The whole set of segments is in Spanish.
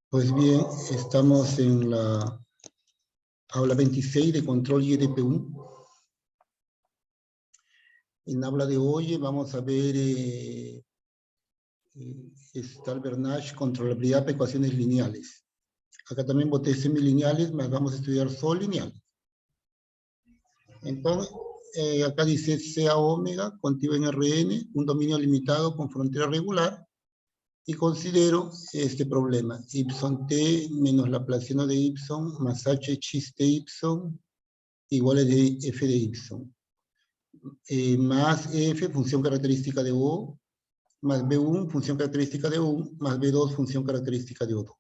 Pues bien, estamos en la aula 26 de control YDP1. En la aula de hoy vamos a ver Stalbernage, controlabilidad para ecuaciones lineales. Acá también boté semilineales, mas vamos a estudiar solo lineales. Entonces, acá dice sea omega, contigo en Rn, un dominio limitado con frontera regular, y considero este problema, Ipson t menos Laplaciano de Ipson más h chiste Ipson igual a de f de Ipson, más f función característica de O, más B1 función característica de O1, más B2 función característica de O2.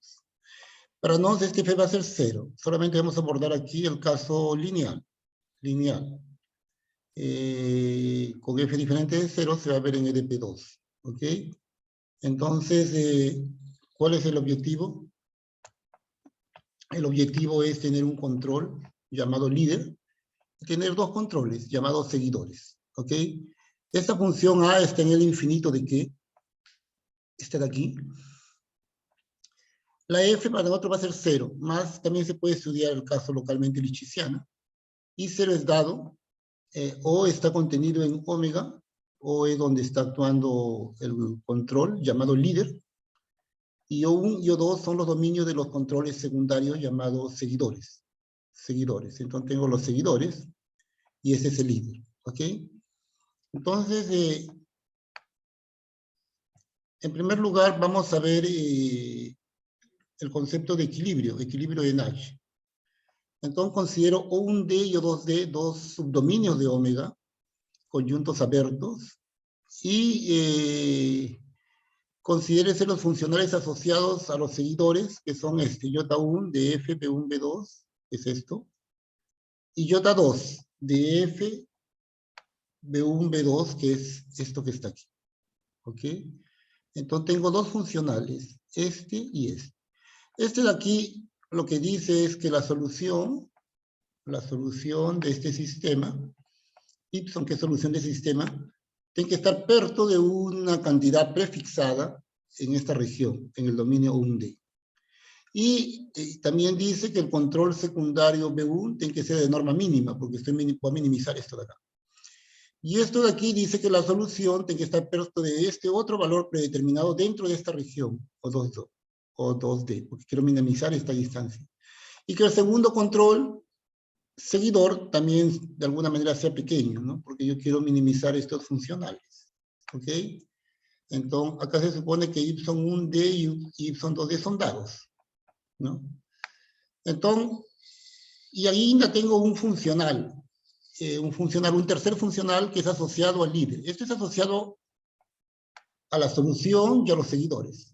Para nosotros este f va a ser 0, solamente vamos a abordar aquí el caso lineal. Con f diferente de 0 se va a ver en EDP2, ¿ok? Entonces, ¿cuál es el objetivo? El objetivo es tener un control llamado líder, y tener dos controles llamados seguidores, ¿ok? Esta función A está en el infinito de ¿qué? Esta de aquí. La f para nosotros va a ser 0, más también se puede estudiar el caso localmente lichiciano, y 0 es dado, O está contenido en omega, O es donde está actuando el control llamado líder, y O1 y O2 son los dominios de los controles secundarios llamados seguidores. Entonces tengo los seguidores, y ese es el líder, ¿ok? Entonces, en primer lugar, vamos a ver el concepto de equilibrio de Nash. Entonces considero O1D y O2D, dos subdominios de omega, conjuntos abiertos, y considérese los funcionales asociados a los seguidores, que son J1 de F, B1, B2, es esto, y J2 de F, B1, B2, que es esto que está aquí, ¿ok? Entonces tengo dos funcionales, este y este. Este de aquí lo que dice es que la solución de este sistema, Ipson, que es solución de sistema, tiene que estar perto de una cantidad prefixada en esta región, en el dominio 1D. Y también dice que el control secundario B1 tiene que ser de norma mínima, porque voy a minimizar esto de acá. Y esto de aquí dice que la solución tiene que estar perto de este otro valor predeterminado dentro de esta región, o 2D, porque quiero minimizar esta distancia. Y que el segundo control seguidor también de alguna manera sea pequeño, ¿no? Porque yo quiero minimizar estos funcionales, ¿ok? Entonces, acá se supone que Ipson 1D y Ipson 2D son dados, ¿no? Entonces, y ahí ya tengo un funcional, un tercer funcional que es asociado al líder. Este es asociado a la solución y a los seguidores.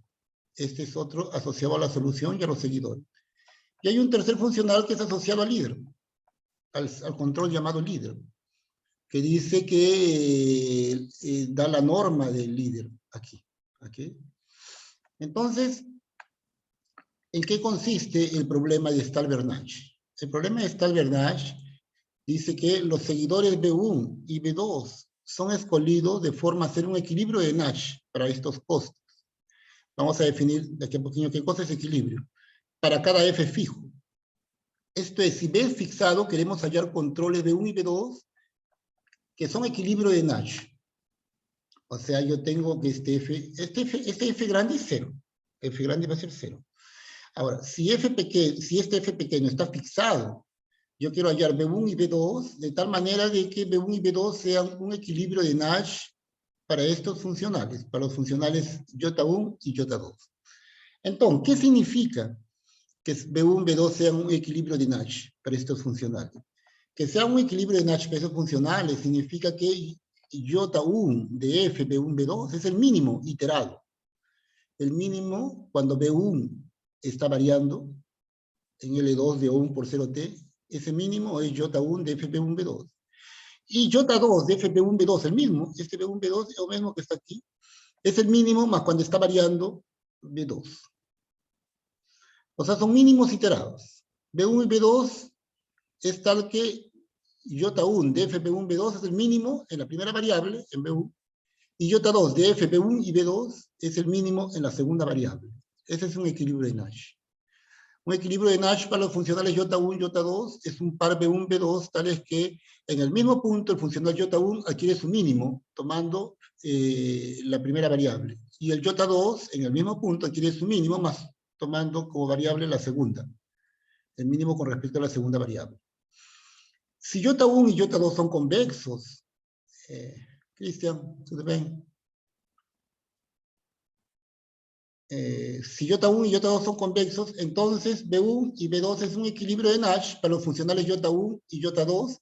Este es otro asociado a la solución y a los seguidores. Y hay un tercer funcional que es asociado al líder, al control llamado líder, que dice que da la norma del líder aquí. ¿Okay? Entonces, ¿en qué consiste el problema de Stalbernage? El problema de Stalbernage dice que los seguidores B1 y B2 son escogidos de forma a hacer un equilibrio de Nash para estos costos. Vamos a definir de aquí a poquito qué cosa es equilibrio. Para cada F fijo. Esto es, si B es fixado, queremos hallar controles B1 y B2 que son equilibrio de Nash. O sea, yo tengo que este F grande es 0. F grande va a ser 0. Ahora, si este F pequeño está fixado, yo quiero hallar B1 y B2 de tal manera de que B1 y B2 sean un equilibrio de Nash para estos funcionales, para los funcionales J1 y J2. Entonces, ¿qué significa que B1 y B2 sean un equilibrio de Nash para estos funcionales? Que sea un equilibrio de Nash para esos funcionales significa que J1 de F, B1, B2 es el mínimo iterado. El mínimo cuando B1 está variando en L2 de O1 por 0T, ese mínimo es J1 de FP1, B2. Y J2 de FP1, B2, el mismo, este B1, B2 es lo mismo que está aquí, es el mínimo más cuando está variando B2. O sea, son mínimos iterados. B1 y B2 es tal que J1 de FP1, B2 es el mínimo en la primera variable, en B1, y J2 de FP1 y B2 es el mínimo en la segunda variable. Ese es un equilibrio de Nash. Un equilibrio de Nash para los funcionales J1 y J2 es un par B1, B2, tales que en el mismo punto el funcional J1 adquiere su mínimo, tomando la primera variable. Y el J2 en el mismo punto adquiere su mínimo, más tomando como variable la segunda. El mínimo con respecto a la segunda variable. Si J1 y J2 son convexos, Cristian, ¿tú te ven? Si J1 y J2 son convexos, entonces B1 y B2 es un equilibrio de Nash para los funcionales J1 y J2,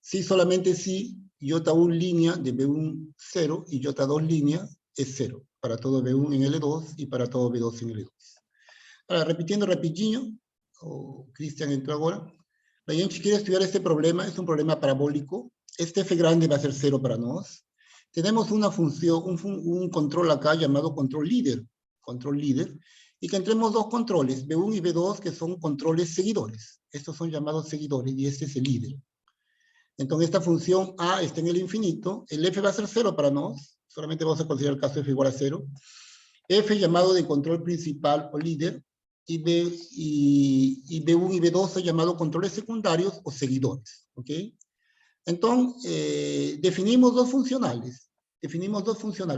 si solamente si J1 línea de B1 0 y J2 línea es 0, para todo B1 en L2 y para todo B2 en L2. Ahora, repitiendo rapidinho, Cristian entró ahora. La gente quiere estudiar este problema, es un problema parabólico. Este F grande va a ser 0 para nosotros. Tenemos una función, un control acá llamado control líder, y que entremos dos controles, B1 y B2, que son controles seguidores. Estos son llamados seguidores y este es el líder. Entonces esta función A está en el infinito, el F va a ser 0 para nosotros, solamente vamos a considerar el caso F igual a 0. F llamado de control principal o líder, y B1 y B2 son llamados controles secundarios o seguidores, ¿ok? Entonces, definimos dos funcionales.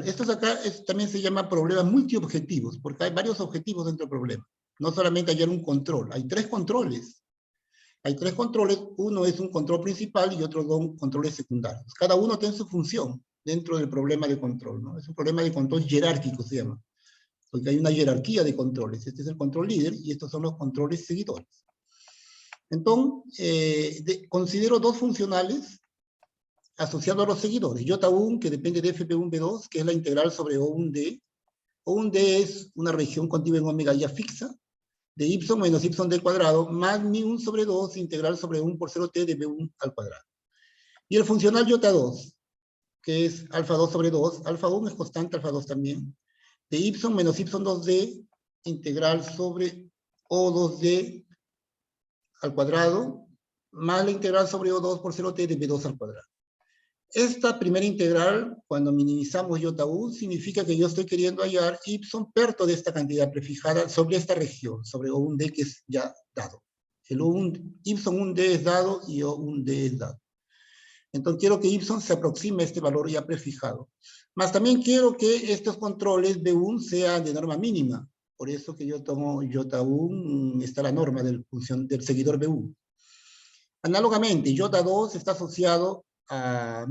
Estos acá también se llaman problemas multiobjetivos, porque hay varios objetivos dentro del problema. No solamente hallar un control, hay tres controles. Uno es un control principal y otros dos controles secundarios. Cada uno tiene su función dentro del problema de control, ¿no? Es un problema de control jerárquico, se llama. Porque hay una jerarquía de controles. Este es el control líder y estos son los controles seguidores. Entonces, considero dos funcionales asociados a los seguidores. J1, que depende de FP1, B2, que es la integral sobre O1D. O1D es una región contigua en omega ya fixa, de y menos y d cuadrado, más mi1 sobre 2, integral sobre 1 por 0t de b1 al cuadrado. Y el funcional J2, que es alfa 2 sobre 2, alfa 1 es constante, alfa 2 también, de y menos y 2d, integral sobre O2d al cuadrado, más la integral sobre O2 por 0t de b2 al cuadrado. Esta primera integral, cuando minimizamos J1, significa que yo estoy queriendo hallar y perto de esta cantidad prefijada sobre esta región, sobre O1d que es ya dado. El Y1d es dado y O1d es dado. Entonces quiero que Y se aproxime a este valor ya prefijado. Más también quiero que estos controles B1 sean de norma mínima. Por eso que yo tomo J1, está la norma del seguidor B1. Análogamente, J2 está asociado a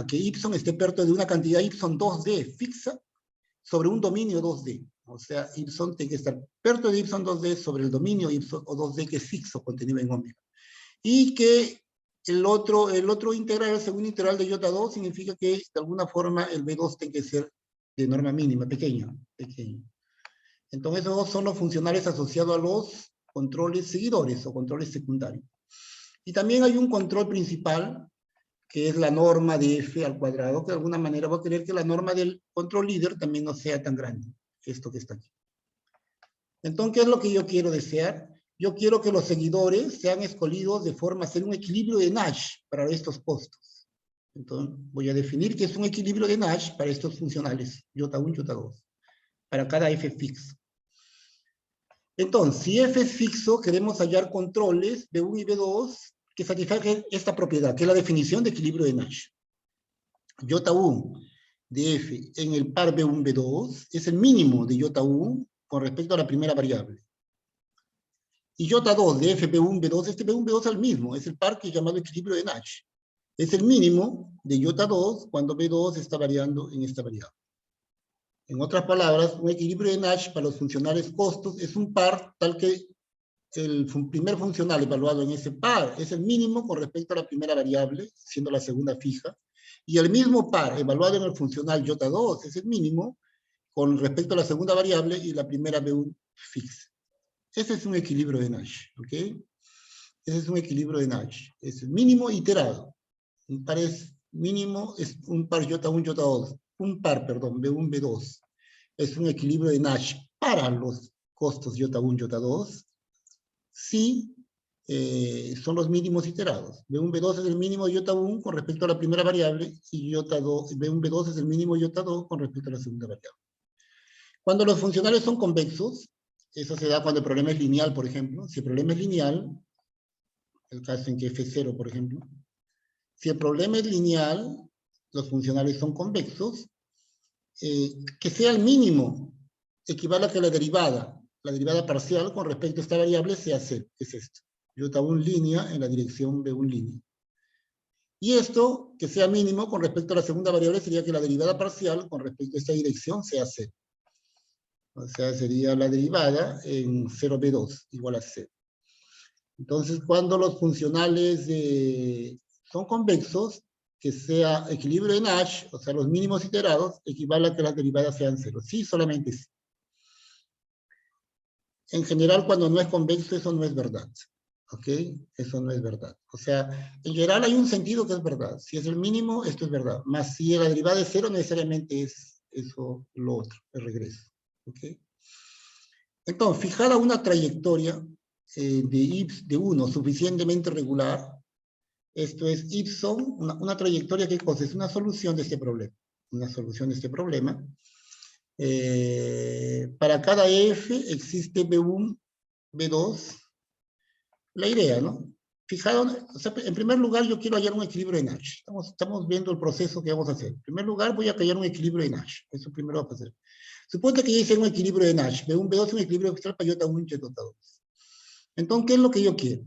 que Y esté perto de una cantidad Y2D fixa sobre un dominio 2D. O sea, Y tiene que estar perto de Y2D sobre el dominio Y2D que es fixo, contenido en omega. Y que el otro integral, el segundo integral de J2, significa que de alguna forma el B2 tiene que ser de norma mínima, pequeño. Entonces, esos dos son los funcionales asociados a los controles seguidores o controles secundarios. Y también hay un control principal, que es la norma de F al cuadrado, que de alguna manera va a querer que la norma del control líder también no sea tan grande, esto que está aquí. Entonces, ¿qué es lo que yo quiero desear? Yo quiero que los seguidores sean escogidos de forma a hacer un equilibrio de Nash para estos postos. Entonces, voy a definir que es un equilibrio de Nash para estos funcionales, J1 y J2, para cada F fixo. Entonces, si F es fixo, queremos hallar controles B1 y B2 que satisfagan esta propiedad, que es la definición de equilibrio de Nash. J1 de F en el par B1, B2 es el mínimo de J1 con respecto a la primera variable. Y J2 de F B1, B2, este B1, B2 es el mismo, es el par que es llamado equilibrio de Nash. Es el mínimo de J2 cuando B2 está variando en esta variable. En otras palabras, un equilibrio de Nash para los funcionales costos es un par tal que el primer funcional evaluado en ese par es el mínimo con respecto a la primera variable, siendo la segunda fija, y el mismo par evaluado en el funcional J2 es el mínimo con respecto a la segunda variable y la primera B1 fixa. Ese es un equilibrio de Nash, ¿ok? Ese es un equilibrio de Nash. Es el mínimo iterado. Un par es mínimo, es un par J1, J2. Un par, perdón, B1, B2. Es un equilibrio de Nash para los costos J1, J2. Si son los mínimos iterados. B1, B2 es el mínimo de J1 con respecto a la primera variable y J2, B1, B2 es el mínimo de J2 con respecto a la segunda variable. Cuando los funcionales son convexos, Eso se da cuando el problema es lineal, por ejemplo. Si el problema es lineal, el caso en que F0, por ejemplo, si el problema es lineal, los funcionales son convexos, que sea el mínimo equivale a que la derivada parcial con respecto a esta variable sea 0, que es esto. J1 línea en la dirección B1 línea. Y esto, que sea mínimo con respecto a la segunda variable, sería que la derivada parcial con respecto a esta dirección sea 0. O sea, sería la derivada en 0B2 igual a 0. Entonces, cuando los funcionales son convexos, que sea equilibrio de Nash, o sea, los mínimos iterados, equivale a que las derivadas sean 0. Sí, solamente sí. En general, cuando no es convexo, eso no es verdad. ¿Ok? Eso no es verdad. O sea, en general hay un sentido que es verdad. Si es el mínimo, esto es verdad. Más si la derivada es 0, necesariamente es eso lo otro, el regreso. ¿Ok? Entonces, fijada una trayectoria de 1 suficientemente regular, esto es ipson, una trayectoria que es una solución de este problema. Una solución de este problema. Para cada f existe B1, B2. La idea, ¿no? Fijado, o sea, en primer lugar yo quiero hallar un equilibrio de Nash. Estamos viendo el proceso que vamos a hacer. En primer lugar voy a hallar un equilibrio de Nash. Eso primero va a hacer. Suponte que yo hice un equilibrio de Nash. B1, B2 es un equilibrio extra para J1, J2. Entonces, ¿qué es lo que yo quiero?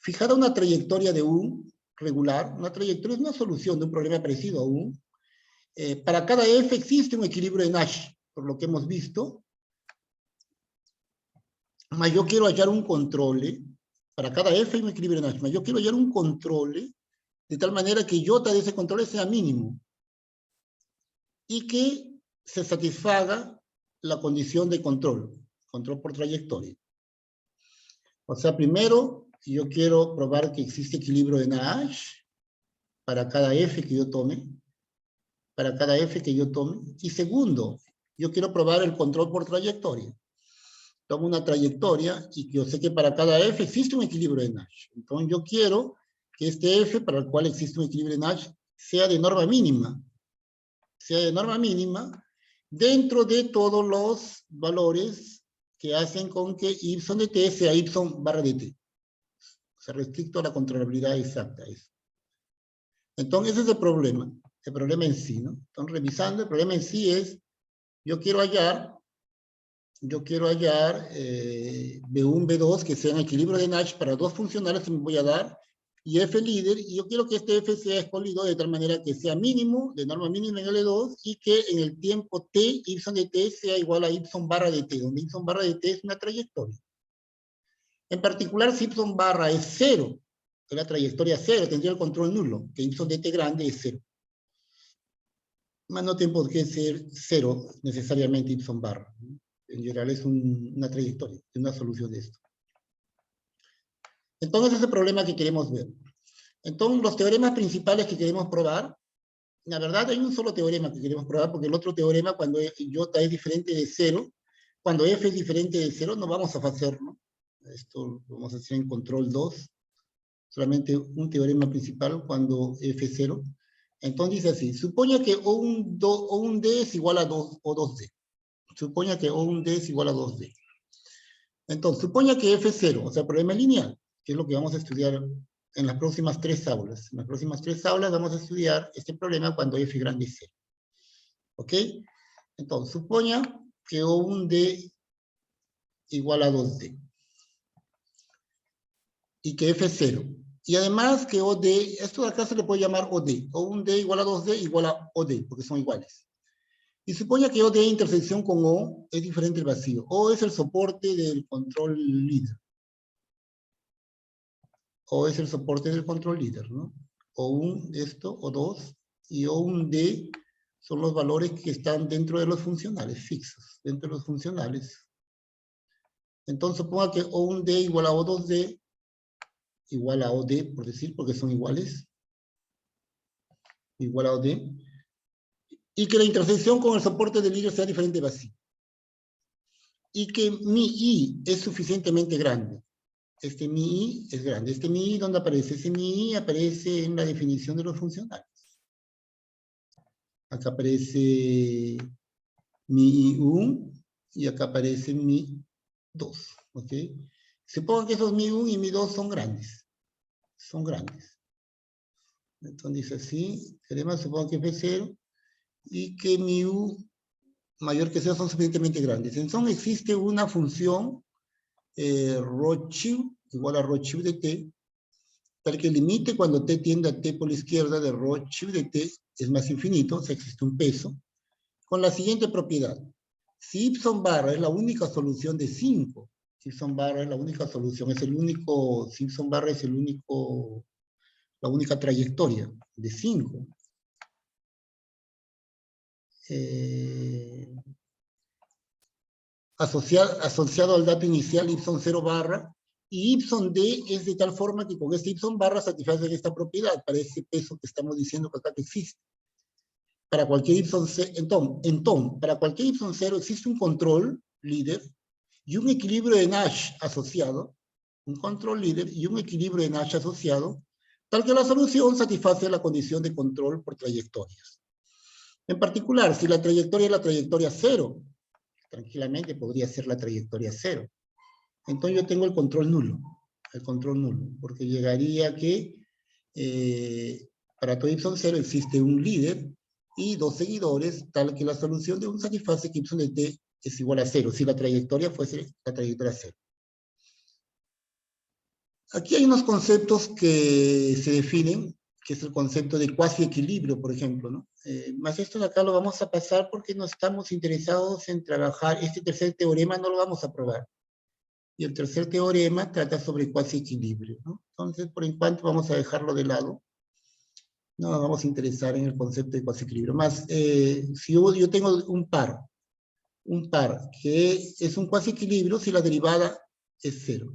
Fijar una trayectoria de un regular. Una trayectoria es una solución de un problema parecido a un. Para cada f existe un equilibrio de Nash, por lo que hemos visto. Mas yo quiero hallar un control. Para cada f hay un equilibrio de Nash. Mas yo quiero hallar un control de tal manera que J de ese control sea mínimo. Y que se satisfaga la condición de control. Control por trayectoria. O sea, primero, yo quiero probar que existe equilibrio de Nash para cada f que yo tome. Para cada f que yo tome. Y segundo, yo quiero probar el control por trayectoria. Tomo una trayectoria y yo sé que para cada f existe un equilibrio de Nash. Entonces yo quiero que este f para el cual existe un equilibrio de Nash sea de norma mínima. Sea de norma mínima dentro de todos los valores que hacen con que Ipson de t sea Ipson barra de t. Se restricto a la controlabilidad exacta. Entonces ese es el problema en sí, ¿no? Entonces revisando, el problema en sí es, yo quiero hallar B1, B2 que sean equilibrio de Nash para dos funcionales que me voy a dar, y F líder, y yo quiero que este F sea escogido de tal manera que sea mínimo, de norma mínima en L2, y que en el tiempo t, Ipson de t sea igual a Ipson barra de t, donde Ipson barra de t es una trayectoria. En particular, si Ipson barra es 0, que la trayectoria 0, tendría el control nulo, que Ipson de t grande es 0. Más no tiene por qué ser 0 necesariamente Ipson barra. En general es una trayectoria, es una solución de esto. Entonces ese es el problema que queremos ver. Entonces los teoremas principales que queremos probar, la verdad hay un solo teorema que queremos probar, porque el otro teorema cuando J es diferente de 0, cuando F es diferente de 0, no vamos a hacerlo. Esto lo vamos a hacer en control 2. Solamente un teorema principal cuando F es 0. Entonces dice así, supone que O un D es igual a 2 o 2D. Supone que O un D es igual a 2D. Entonces, supone que F es 0, o sea, problema lineal, que es lo que vamos a estudiar en las próximas 3 aulas. En las próximas 3 aulas vamos a estudiar este problema cuando F grande es 0. ¿Ok? Entonces, supone que O un D igual a 2D. Y que F es 0. Y además que OD, esto de acá se le puede llamar OD. O un D igual a 2D igual a OD, porque son iguales. Y supone que OD intersección con O es diferente al vacío. O es el soporte del control líder. O es el soporte del control líder, ¿no? O un esto, o dos, y O un D son los valores que están dentro de los funcionales, fijos, dentro de los funcionales. Entonces suponga que O un D igual a O2D, igual a OD, por decir, porque son iguales, igual a OD, y que la intersección con el soporte del líder sea diferente de vacío. Y que mi I es suficientemente grande. Este mi I es grande. Este mi I, ¿dónde aparece? Ese mi I aparece en la definición de los funcionales. Acá aparece mi I1 y acá aparece mi 2, ¿ok? Supongo que esos mi1 y mi2 son grandes. Son grandes. Entonces dice así, teorema supongo que F0 y que mi1 mayor que 0 son suficientemente grandes. Entonces existe una función ρ igual a ρ de t, tal que el límite cuando t tiende a t por la izquierda de ρ de t es más infinito, o sea, existe un peso, con la siguiente propiedad. Si Ipson barra es la única solución de 5, si Ipson barra es la única solución, es el único, si Ipson barra es el único, la única trayectoria de 5. Asociado al dato inicial Ipson 0 barra, y Ipson D es de tal forma que con este Ipson barra satisface esta propiedad, para ese peso que estamos diciendo que acá que existe. Para cualquier Ipson 0, entonces, para cualquier Ipson 0 existe un control líder y un equilibrio de Nash asociado, un control líder y un equilibrio de Nash asociado, tal que la solución satisface la condición de control por trayectorias. En particular, si la trayectoria es la trayectoria 0, tranquilamente podría ser la trayectoria 0. Entonces yo tengo el control nulo, porque llegaría que para todo Ipson 0 existe un líder y 2 seguidores, tal que la solución de un satisface que Ipson de t es igual a 0, si la trayectoria fuese la trayectoria 0. Aquí hay unos conceptos que se definen, que es el concepto de cuasi equilibrio, por ejemplo, ¿no? Más esto de acá lo vamos a pasar porque no estamos interesados en trabajar, este tercer teorema no lo vamos a probar. Y el tercer teorema trata sobre cuasi equilibrio, ¿no? Entonces, por en cuanto vamos a dejarlo de lado. No nos vamos a interesar en el concepto de cuasi equilibrio. Más, si yo tengo un par que es un cuasi equilibrio si la derivada es 0.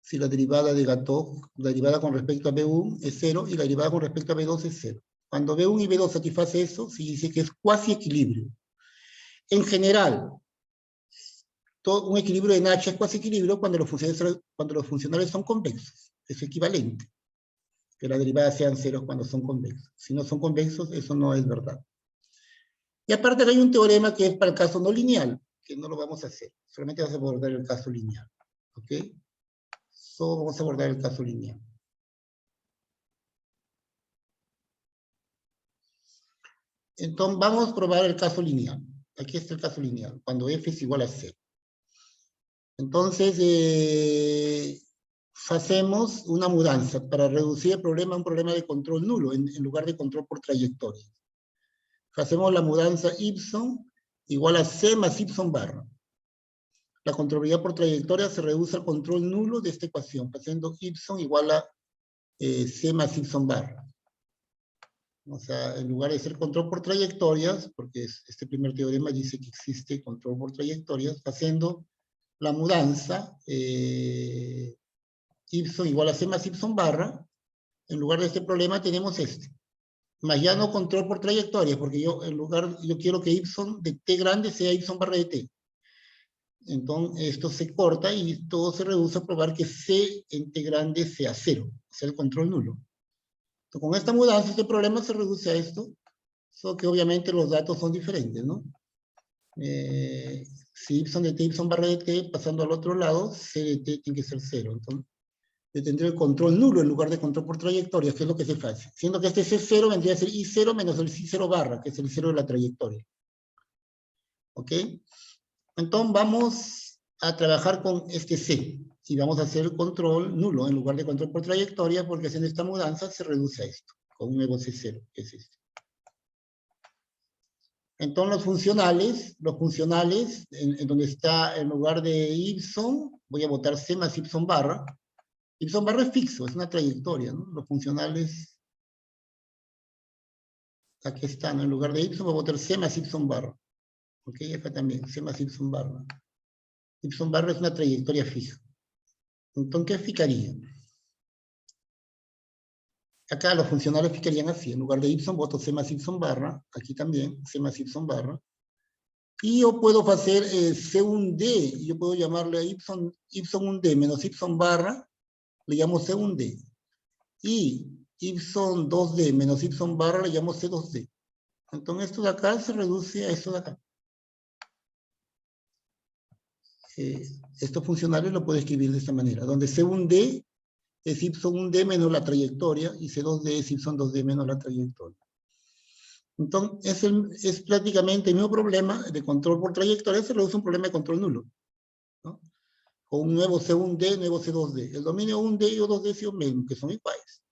Si la derivada de Gattov, la derivada con respecto a B1 es 0 y la derivada con respecto a B2 es 0. Cuando B1 y B2 satisface eso, se dice que es cuasi equilibrio. En general, todo un equilibrio de Nash es cuasi equilibrio cuando los funcionales son convexos. Es equivalente. Que las derivadas sean ceros cuando son convexos. Si no son convexos, eso no es verdad. Y aparte hay un teorema que es para el caso no lineal, que no lo vamos a hacer. Solamente vamos a abordar el caso lineal. ¿Ok? Solo vamos a abordar el caso lineal. Entonces, vamos a probar el caso lineal. Aquí está el caso lineal, cuando f es igual a 0. Entonces, hacemos una mudanza para reducir el problema a un problema de control nulo, en lugar de control por trayectoria. Hacemos la mudanza Ipson igual a C más Ipson barra. La controlabilidad por trayectoria se reduce al control nulo de esta ecuación, haciendo Ipson igual a C más Ipson barra. O sea, en lugar de ser control por trayectorias, porque este primer teorema dice que existe control por trayectorias, haciendo la mudanza Ipson igual a C más Ipson barra, en lugar de este problema tenemos este. Más ya no control por trayectorias, porque yo quiero que Ipson de T grande sea Ipson barra de T. Entonces esto se corta y todo se reduce a probar que C en T grande sea 0, o sea el control nulo. Entonces, con esta mudanza este problema se reduce a esto, solo que obviamente los datos son diferentes, ¿no? Si Ipson de T, Ipson barra de T, pasando al otro lado, C de T tiene que ser 0. Entonces, yo tendré el control nulo en lugar de control por trayectorias, que es lo que se hace. Siendo que este C0 vendría a ser I0 menos el C0 barra, que es el 0 de la trayectoria. ¿Ok? Entonces vamos a trabajar con este C. Y vamos a hacer el control nulo en lugar de control por trayectoria, porque haciendo esta mudanza se reduce a esto, con un nuevo C0, que es este. Entonces los funcionales, en donde está en lugar de Ipson, voy a botar C más Ipson barra. Ipson barra es fixo, es una trayectoria, ¿no? Los funcionales, aquí están, en lugar de Ipson voy a botar C más Ipson barra. Ok, acá también, C más Ipson barra. Ipson barra es una trayectoria fija. Entonces, ¿qué fijaría? Acá los funcionales fijarían así, en lugar de Ipson voto C más Ipson barra, aquí también, C más Ipson barra. Y yo puedo hacer C1D, yo puedo llamarle a Ipson 1D menos Ipson barra, le llamo C1D. Y Ipson 2D menos Ipson barra le llamo C2D. Entonces esto de acá se reduce a esto de acá. estos funcionales lo puedo escribir de esta manera, donde C1D es ipson 1D menos la trayectoria, y C2D es ipson 2D menos la trayectoria. Entonces, es prácticamente el mismo problema de control por trayectoria, se reduce a un problema de control nulo, ¿no? Con un nuevo C1D, nuevo C2D. El dominio 1D y 2D son mismos, que son iguales.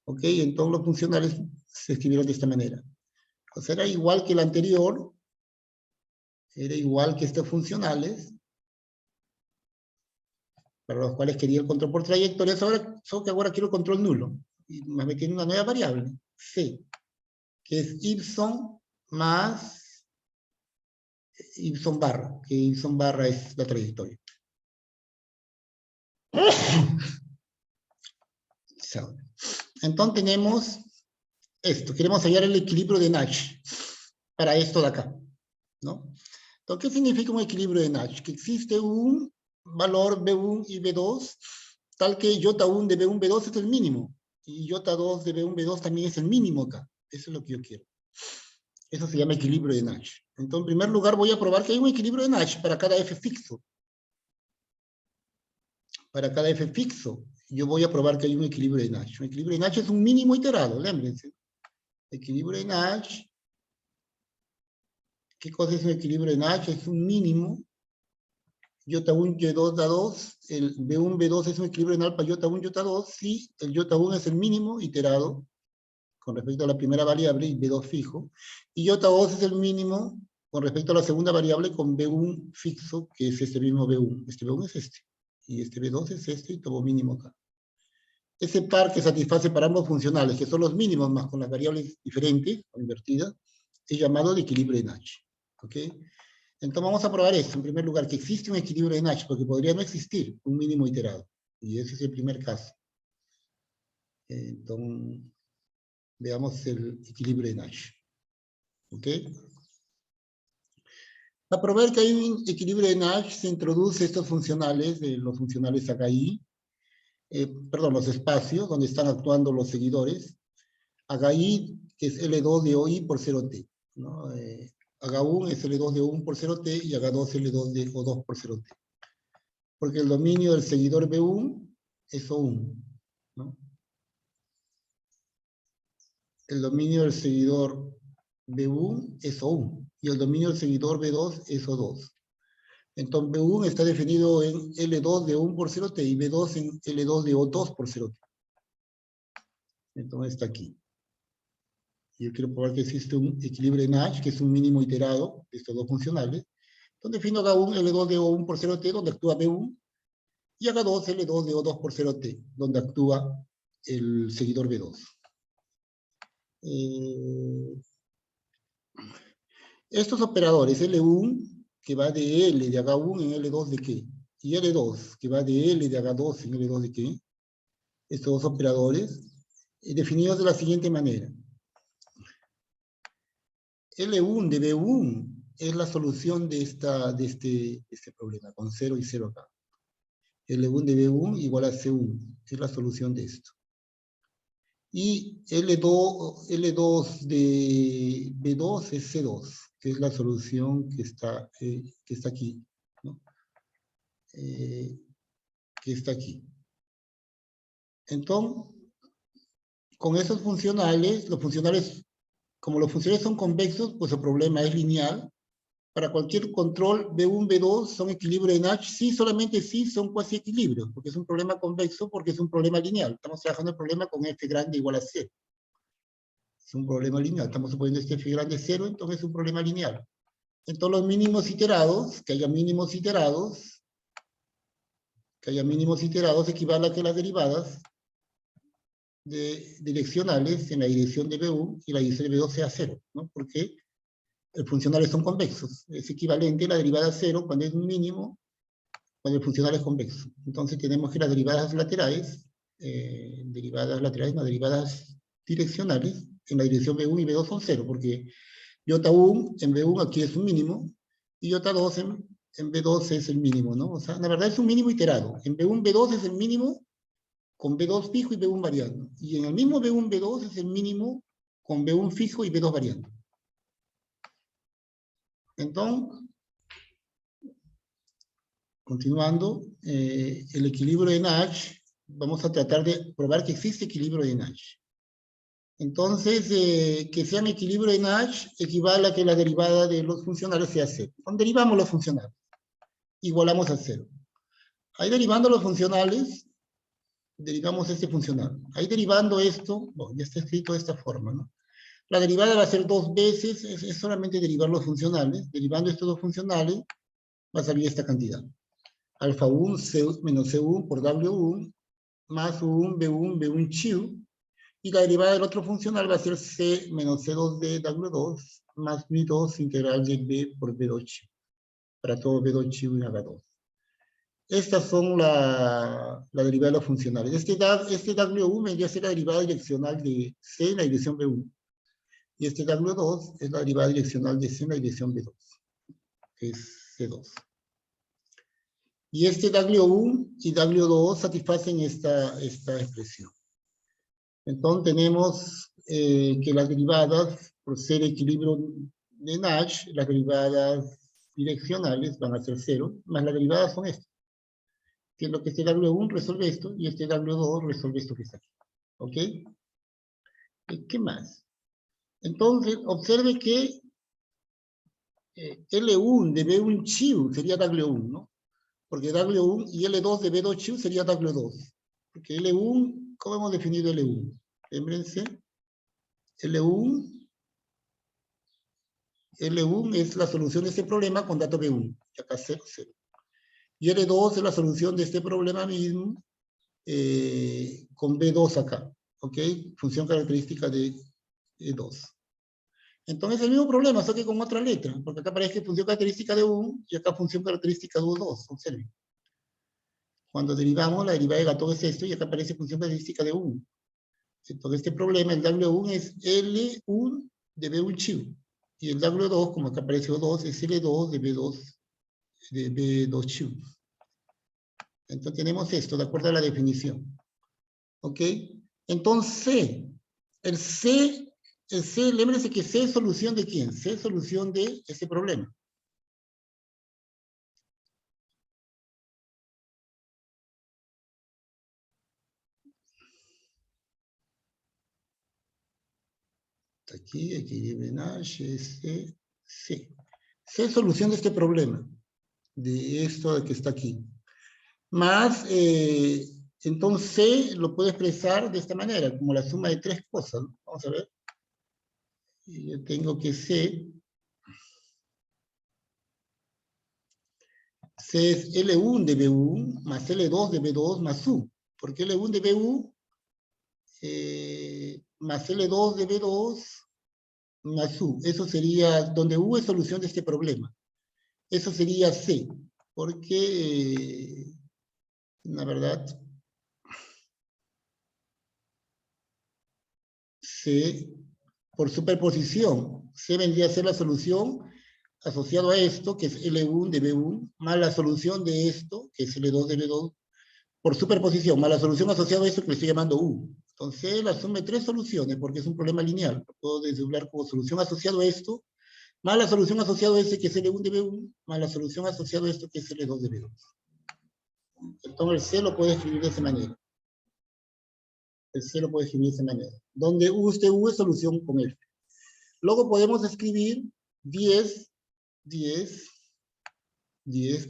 ¿Ok? Entonces los funcionales se escribieron de esta manera. O sea, era igual que el anterior, era igual que estos funcionales, para los cuales quería el control por trayectorias, solo que ahora quiero control nulo. Y me metí en una nueva variable, C, que es ipson más ipson barra, que ipson barra es la trayectoria. Entonces tenemos esto, queremos hallar el equilibrio de Nash para esto de acá, ¿no? Entonces, ¿qué significa un equilibrio de Nash? Que existe un valor B1 y B2, tal que J1 de B1, B2 es el mínimo, y J2 de B1, B2 también es el mínimo acá. Eso es lo que yo quiero. Eso se llama equilibrio de Nash. Entonces, en primer lugar, voy a probar que hay un equilibrio de Nash para cada F fixo. Para cada F fixo, yo voy a probar que hay un equilibrio de Nash. Un equilibrio de Nash es un mínimo iterado, lémbrense. Equilibrio de Nash. ¿Qué cosa es un equilibrio de Nash? Es un mínimo. J1, Y2 da 2. El B1, B2 es un equilibrio de Nash para J1, J2. Si el J1 es el mínimo iterado con respecto a la primera variable y B2 fijo. Y J2 es el mínimo con respecto a la segunda variable con B1 fixo, que es este mismo B1. Este B1 es este. Y este B2 es este y todo mínimo acá. Ese par que satisface para ambos funcionales, que son los mínimos más con las variables diferentes o invertidas, es llamado de equilibrio de Nash. ¿Ok? Entonces vamos a probar esto. En primer lugar, que existe un equilibrio de Nash, porque podría no existir un mínimo iterado. Y ese es el primer caso. Entonces, veamos el equilibrio de Nash. ¿Ok? Para probar que hay un equilibrio de Nash, se introduce estos funcionales, los funcionales HI, perdón, los espacios donde están actuando los seguidores. HI, que es L2 de OI por 0T, ¿no? H1 es L2 de O1 por 0T y H2 L2 de O2 por 0T. Porque el dominio del seguidor B1 es O1, ¿no? El dominio del seguidor B1 es O1 y el dominio del seguidor B2 es O2. Entonces B1 está definido en L2 de O1 por 0T y B2 en L2 de O2 por 0T. Entonces está aquí. Yo quiero probar que existe un equilibrio de Nash, que es un mínimo iterado de estos dos funcionales. Entonces defino H1 L2 de O1 por 0T, donde actúa B1, y H2 L2 de O2 por 0T, donde actúa el seguidor B2. Estos operadores, L1, que va de L de H1 en L2 de qué, y L2, que va de L de H2 en L2 de qué, estos dos operadores, definidos de la siguiente manera. L1 de B1 es la solución de este problema, con 0 y 0 acá. L1 de B1 igual a C1, es la solución de esto. Y L2 de B2 es C2, que es la solución que está aquí, ¿no? Que está aquí. Entonces, con esos funcionales, como los funcionales son convexos, pues el problema es lineal. Para cualquier control B1, B2 son equilibrio de Nash, sí, solamente sí son cuasi equilibrios, porque es un problema convexo, porque es un problema lineal. Estamos trabajando el problema con F grande igual a 0. Es un problema lineal. Estamos suponiendo este F grande 0, entonces es un problema lineal. Entonces los mínimos iterados, que haya mínimos iterados, equivale a que las derivadas direccionales en la dirección de B1 y la dirección de B2 sea 0, ¿no? Porque los funcionales son convexos. Es equivalente a la derivada 0 cuando es un mínimo, cuando el funcional es convexo. Entonces tenemos que las derivadas laterales, derivadas direccionales, en la dirección B1 y B2 son 0, porque J1 en B1 aquí es un mínimo, y J2 en B2 es el mínimo, ¿no? O sea, la verdad es un mínimo iterado. En B1, B2 es el mínimo con B2 fijo y B1 variando. Y en el mismo B1, B2 es el mínimo con B1 fijo y B2 variando. Entonces, Continuando, el equilibrio de Nash, vamos a tratar de probar que existe equilibrio de Nash. Entonces, que sea un equilibrio de Nash equivale a que la derivada de los funcionales sea cero. Cuando derivamos los funcionales, igualamos a cero. Ahí derivando los funcionales, derivamos este funcional. Ahí derivando esto, bueno, ya está escrito de esta forma, ¿no? La derivada va a ser dos veces, es solamente derivar los funcionales. Derivando estos dos funcionales, va a salir esta cantidad. Alfa 1 menos C1 por W1 más U1, B1, B1 chiu. Y la derivada del otro funcional va a ser C menos C2 de W2 más Mi2 integral de B por B2 chiu. Para todo B2 chiu y H2. Estas son la derivada de los funcionales. Este W1 vendría a ser la derivada direccional de C en la dirección B1. Y este W2 es la derivada direccional de C en la dirección B2, que es C2. Y este W1 y W2 satisfacen esta expresión. Entonces tenemos que las derivadas, por ser equilibrio de Nash, las derivadas direccionales van a ser cero, más las derivadas son estas. Siendo que este W1 resuelve esto y este W2 resuelve esto que está aquí. ¿Ok? ¿Qué más? Entonces, observe que L1 de B1 chiu sería W1, ¿no? Porque W1 y L2 de B2 chiu sería W2. Porque L1, ¿cómo hemos definido L1? Témbrense. L1 es la solución de este problema con dato B1. Y acá 0, 0. Y L2 es la solución de este problema mismo con B2 acá. ¿Ok? Función característica de E2. Entonces el mismo problema, solo que con otra letra. Porque acá aparece función característica de 1 y acá función característica de 2. Observen. Cuando derivamos, la derivada de Gatón es esto y acá aparece función característica de 1. Entonces este problema, el W1 es L1 de B1 chiu. Y el W2, como acá aparece O2, es L2 de B2 chiu. Entonces tenemos esto, de acuerdo a la definición. ¿Ok? Entonces, el C, lémbrese que C es solución de quién? C es solución de este problema. Aquí, equilibrio Nash, C. C es solución de este problema, de esto que está aquí. Más, entonces C lo puedo expresar de esta manera, como la suma de tres cosas. Vamos a ver. Y yo tengo que C es L1 de B1 más L2 de B2 más U. Porque L1 de B1 más L2 de B2 más U. Eso sería, donde U es solución de este problema. Eso sería C. Porque, la verdad, C, por superposición, C vendría a ser la solución asociado a esto, que es L1 de B1, más la solución de esto, que es L2 de B2, por superposición, más la solución asociada a esto que le estoy llamando U. Entonces, la suma de tres soluciones, porque es un problema lineal. Lo puedo desdoblar como solución asociada a esto, más la solución asociada a este, que es L1 de B1, más la solución asociada a esto, que es L2 de B2. Entonces, el C lo puede escribir de esa manera. El C lo puede escribir de esa manera. Donde U es solución con F. Luego podemos escribir 10, que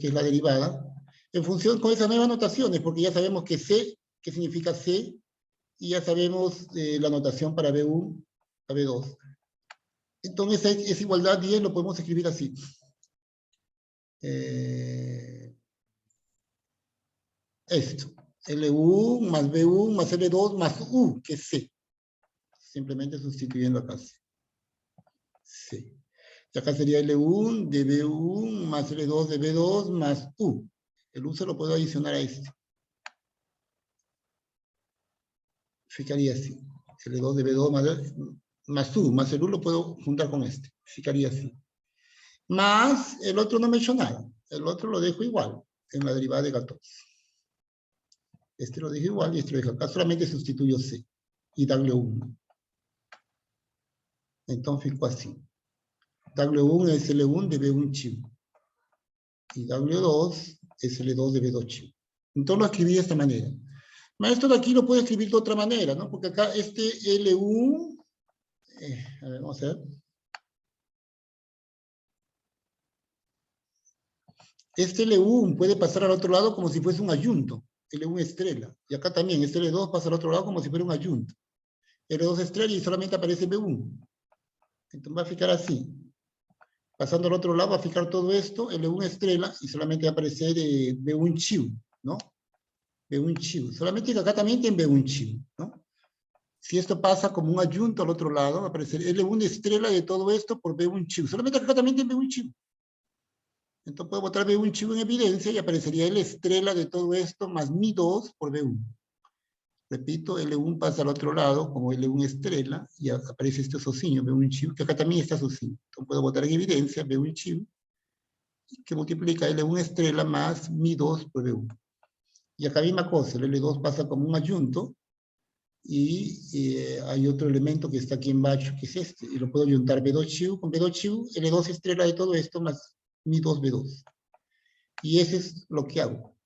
es la derivada, en función con esas nuevas notaciones, porque ya sabemos que C, ¿qué significa C? Y ya sabemos la notación para B1 a B2. Entonces, esa igualdad 10 lo podemos escribir así. Esto. L1 más B1 más L2 más U, que es C. Simplemente sustituyendo acá C. C. Y acá sería L1 de B1 más L2 de B2 más U. El U se lo puedo adicionar a este. Ficaría así. L2 de B2 más U, más el U lo puedo juntar con este. Ficaría así. Más el otro no me he hecho nada. El otro lo dejo igual en la derivada de 14. Este lo dejo igual y este lo dejo acá. Solamente sustituyo C y W1. Entonces fico así. W1 es L1 de B1 chivo. Y W2 es L2 de B2 chivo. Entonces lo escribí de esta manera. Esto de aquí lo puedo escribir de otra manera, ¿no? Porque acá este L1, a ver, vamos a ver. Este L1 puede pasar al otro lado como si fuese un ayunto, L1 estrella. Y acá también, este L2 pasa al otro lado como si fuera un ayunto. L2 estrella y solamente aparece B1. Entonces va a fijar así. Pasando al otro lado va a fijar todo esto, L1 estrella, y solamente va a aparecer B1 chivo, ¿no? B1 chivo. Solamente que acá también tiene B1 chivo, ¿no? Si esto pasa como un ayunto al otro lado, va a aparecer L1 estrella de todo esto por B1 chivo. Solamente que acá también tiene B1 chivo. Entonces puedo botar B1 chivo en evidencia y aparecería L estrella de todo esto más mi 2 por B1. Repito, L1 pasa al otro lado como L1 estrella y aparece este sociño, B1 chivo, que acá también está sociño. Entonces puedo botar en evidencia B1 chivo, que multiplica L1 estrella más mi 2 por B1. Y acá misma cosa, el L2 pasa como un ayunto y hay otro elemento que está aquí en bajo, que es este, y lo puedo ayuntar B2 chivo con B2 chivo, L2 estrella de todo esto más mi 2 B2. Y ese es lo que hago,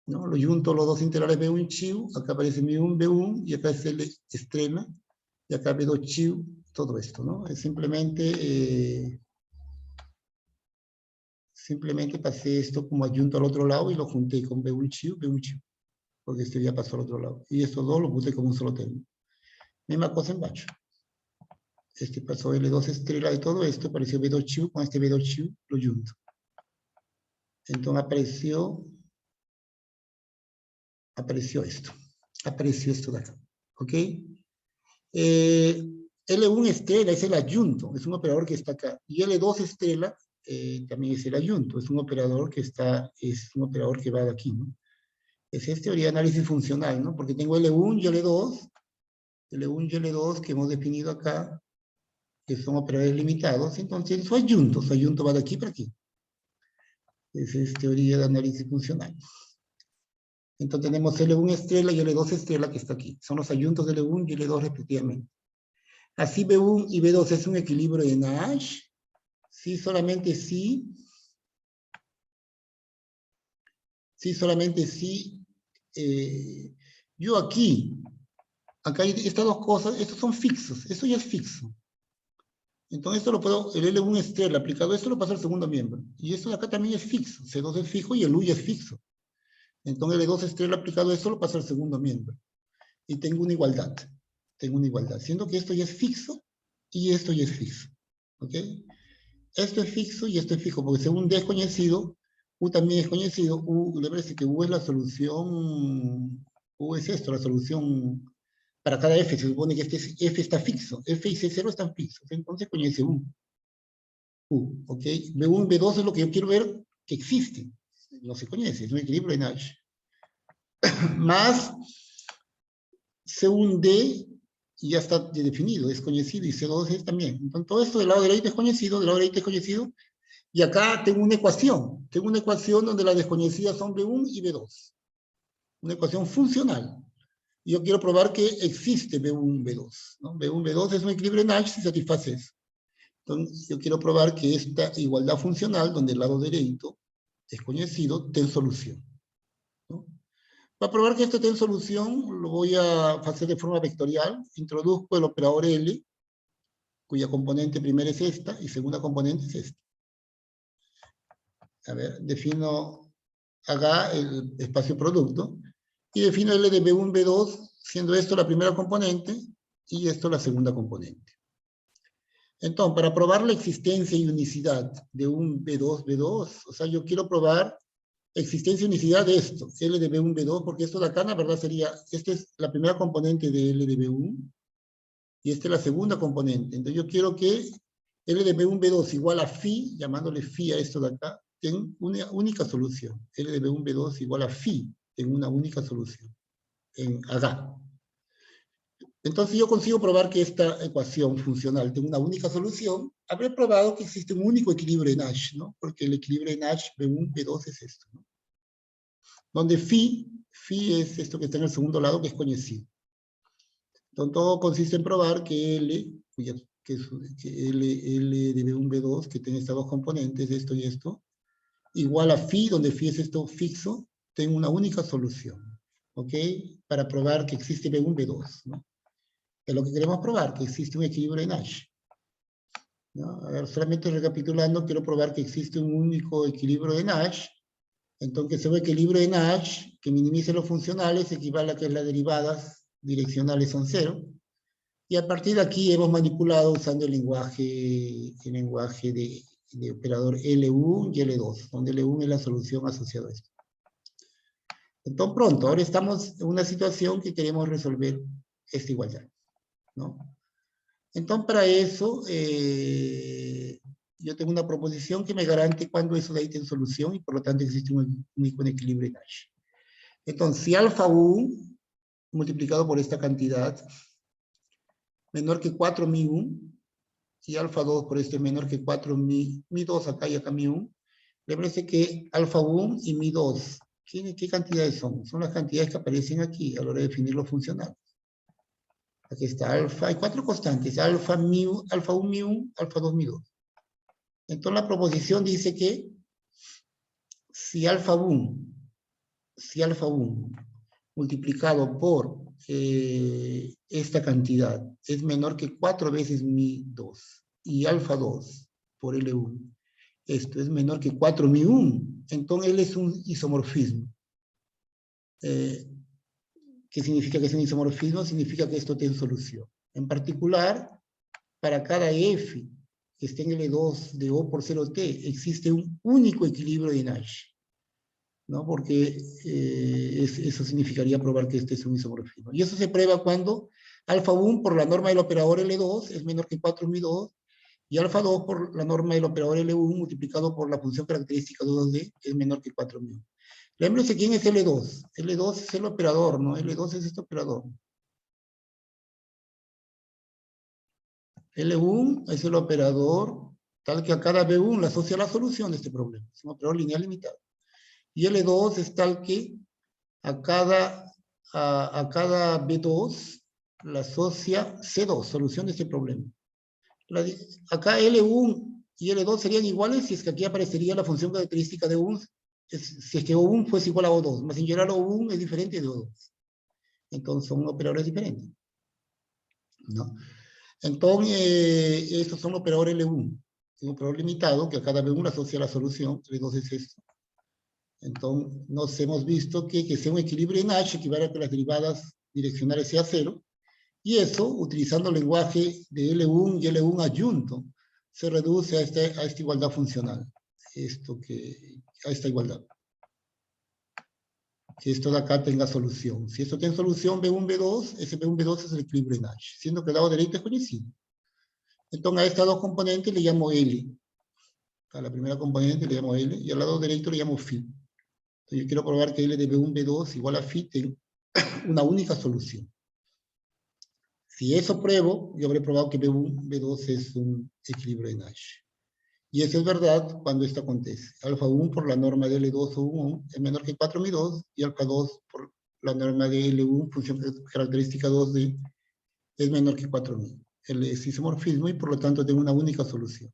¿no? Lo junto los dos integrales B1 chivo, acá aparece mi 1 B1, y acá es L estrella, y acá B2 chivo, todo esto, ¿no? Es simplemente pasé esto como adjunto al otro lado y lo junté con B1 chivo, porque este ya pasó al otro lado. Y estos dos los puse como un solo término. Misma cosa en bajo. Este pasó L2 estrella de todo esto, apareció B2 chivo, con este B2 chivo lo junto. Entonces apareció esto de acá, ¿ok? L1 estrella es el adjunto, es un operador que está acá, y L2 estrella también es el adjunto, es un operador que va de aquí, ¿no? Es teoría de análisis funcional, ¿no? Porque tengo L1 y L2 y L2 que hemos definido acá, que son operadores limitados, entonces su adjunto va de aquí para aquí. Esa es teoría de análisis funcional. Entonces tenemos L1 estrella y L2 estrella que está aquí. Son los adjuntos de L1 y L2 respectivamente. Así B1 y B2 es un equilibrio de Nash. Sí, solamente sí. Sí, solamente sí. Yo acá hay estas dos cosas, estos son fixos. Esto ya es fixo. Entonces esto lo puedo, el L1 estrella aplicado, esto lo paso al segundo miembro. Y esto de acá también es fixo. C2 es fijo y el U ya es fixo. Entonces el L2 estrella aplicado, esto lo paso al segundo miembro. Y tengo una igualdad. Siendo que esto ya es fixo y esto ya es fijo. ¿Ok? Esto es fijo y esto es fijo, porque según D es conocido, U también es conocido. Le parece que U es la solución, U es esto, la solución para cada F. Se supone que F está fixo. F y C0 están fixos. Entonces conoce U. ¿Ok? B1 y B2 es lo que yo quiero ver que existe. No se conoce, es un equilibrio de Nash. Más según D ya está definido, es conocido, y C2 es también. Entonces, todo esto del lado derecho es conocido, del lado derecho es conocido, y acá tengo una ecuación donde las desconocidas son B1 y B2. Una ecuación funcional. Y yo quiero probar que existe B1, B2. ¿no? B1, B2 es un equilibrio de Nash si satisface eso. Entonces, yo quiero probar que esta igualdad funcional, donde el lado derecho es conocido, tiene solución. ¿no? Para probar que esto tiene solución, lo voy a hacer de forma vectorial. Introduzco el operador L, cuya componente primera es esta, y segunda componente es esta. A ver, defino acá el espacio producto, y defino L de B1, B2, siendo esto la primera componente, y esto la segunda componente. Entonces, para probar la existencia y unicidad de un B2, B2, o sea, yo quiero probar existencia y unicidad de esto, L de B1, B2, porque esto de acá, la verdad sería, esta es la primera componente de L de B1, y esta es la segunda componente. Entonces yo quiero que L de B1, B2 igual a phi, llamándole phi a esto de acá, tenga una única solución. L de B1, B2 igual a phi, en una única solución, en acá. Entonces yo consigo probar que esta ecuación funcional tiene una única solución, habré probado que existe un único equilibrio de Nash, ¿no? Porque el equilibrio de Nash B1, B2 es esto, ¿no? Donde phi es esto que está en el segundo lado, que es conocido. Entonces todo consiste en probar que L, que L de B1, B2, que tiene estas dos componentes, esto y esto, igual a phi, donde phi es esto fixo, tengo una única solución, ¿ok? Para probar que existe B1, B2, ¿no? Es lo que queremos probar, que existe un equilibrio de Nash, ¿no? A ver, solamente recapitulando, quiero probar que existe un único equilibrio de Nash. Entonces, ese equilibrio de Nash, que minimice los funcionales, equivale a que las derivadas direccionales son 0. Y a partir de aquí hemos manipulado usando el lenguaje de operador L1 y L2, donde L1 es la solución asociada a esto. Entonces, pronto, ahora estamos en una situación que queremos resolver esta igualdad, ¿no? Entonces, para eso, yo tengo una proposición que me garante cuando eso de ahí tiene solución y por lo tanto existe un equilibrio de Nash. Entonces, si alfa 1 multiplicado por esta cantidad menor que 4 mi 1 y alfa 2 por este menor que 4 mi 2 acá y acá mi 1, me parece que alfa 1 y mi 2, ¿qué cantidades son? Son las cantidades que aparecen aquí a la hora de definir los funcionales. Aquí está alfa, hay 4 constantes, alfa 1 mi 1, alfa 2 mi 2. Entonces la proposición dice que si alfa 1 multiplicado por esta cantidad es menor que 4 veces mi 2 y alfa 2 por L1, esto es menor que 4 mi 1, entonces L es un isomorfismo. ¿Qué significa que es un isomorfismo? Significa que esto tiene solución. En particular, para cada F que esté en L2 de O por 0T, existe un único equilibrio de Nash, ¿no? Porque eso significaría probar que este es un isomorfismo. Y eso se prueba cuando alfa 1 por la norma del operador L2 es menor que 4 mi 2, y alfa 2 por la norma del operador L1 multiplicado por la función característica 2D es menor que 4 mi 1. Lémbrese quién es L2. L2 es el operador, ¿no? L2 es este operador. L1 es el operador tal que a cada B1 le asocia la solución de este problema. Es un operador lineal limitado. Y L2 es tal que a cada B2 la asocia C2, solución de este problema. Acá L1 y L2 serían iguales si es que aquí aparecería la función característica de O1, si es que O1 fuese igual a O2, más en general O1 es diferente de O2. Entonces son operadores diferentes, ¿no? Entonces, estos son operadores L1. Es un operador limitado que a cada B1 asocia la solución, L2 es esto. Entonces, nos hemos visto que sea un equilibrio en H equivale a que las derivadas direccionales sea 0, y eso, utilizando el lenguaje de L1 y L1 adjunto, se reduce a esta igualdad funcional, a esta igualdad. Que esto de acá tenga solución. Si esto tiene solución B1, B2, ese B1, B2 es el equilibrio en H, siendo que el lado derecho es conocido. Entonces a estas dos componentes le llamo L. A la primera componente le llamo L, y al lado derecho le llamo phi. Entonces yo quiero probar que L de B1, B2 igual a phi tiene una única solución. Si eso pruebo, yo habré probado que B1, B2 es un equilibrio de Nash. Y eso es verdad cuando esto acontece. Alfa 1 por la norma de L2 o 1 es menor que 4 mi 2, y alfa 2 por la norma de L1, función característica 2D, es menor que 4 mi. L es isomorfismo y por lo tanto tengo una única solución.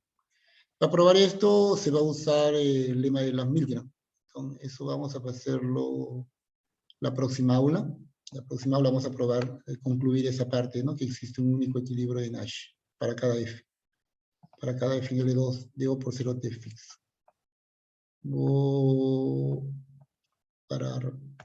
Para probar esto se va a usar el lema de las Milgram. Entonces, eso vamos a hacerlo la próxima aula. La próxima aula vamos a probar, concluir esa parte, ¿no? Que existe un único equilibrio de Nash para cada F. Para cada F en L2 de O por 0T fixo. Voy a parar.